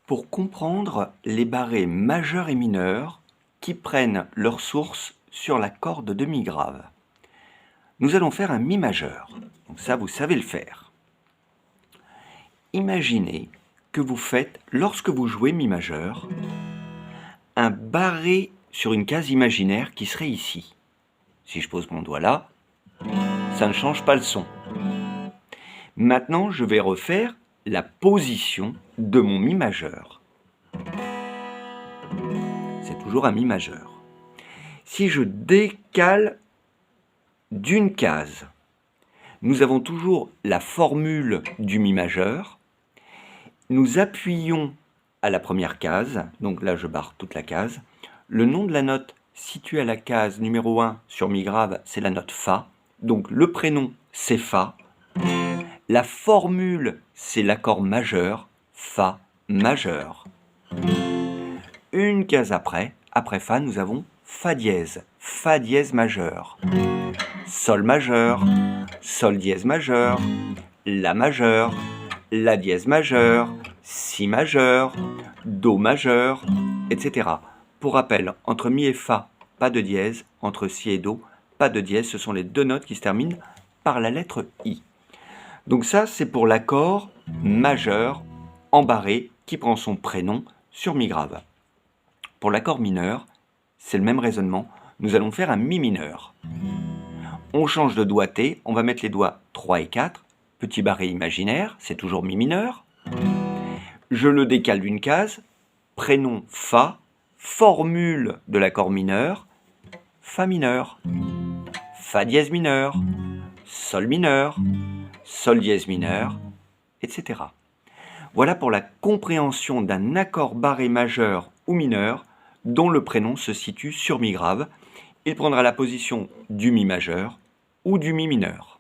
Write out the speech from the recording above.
pour comprendre les barrés majeurs et mineurs qui prennent leur source sur la corde de mi grave. Nous allons faire un mi majeur, donc ça vous savez le faire. Imaginez que vous faites, lorsque vous jouez mi majeur, un barré sur une case imaginaire qui serait ici. Si je pose mon doigt là, ça ne change pas le son. Maintenant, je vais refaire la position de mon mi majeur. C'est toujours un mi majeur. Si je décale d'une case, nous avons toujours la formule du mi majeur. Nous appuyons à la première case, donc là je barre toute la case. Le nom de la note située à la case numéro 1 sur mi grave, c'est la note Fa. Donc le prénom, c'est Fa. La formule, c'est l'accord majeur, Fa majeur. Une case après Fa, nous avons Fa dièse majeur. Sol majeur, Sol dièse majeur, La dièse majeur, Si majeur, Do majeur, etc. Pour rappel, entre Mi et Fa, pas de dièse, entre Si et Do, pas de dièse, ce sont les deux notes qui se terminent par la lettre I. Donc ça, c'est pour l'accord majeur en barré qui prend son prénom sur mi grave. Pour l'accord mineur, c'est le même raisonnement. Nous allons faire un mi mineur. On change de doigté, on va mettre les doigts 3 et 4. Petit barré imaginaire, c'est toujours mi mineur. Je le décale d'une case. Prénom Fa, formule de l'accord mineur, Fa mineur, Fa dièse mineur, Sol mineur, Sol dièse mineur, etc. Voilà pour la compréhension d'un accord barré majeur ou mineur dont le prénom se situe sur mi grave. Il prendra la position du mi majeur ou du mi mineur.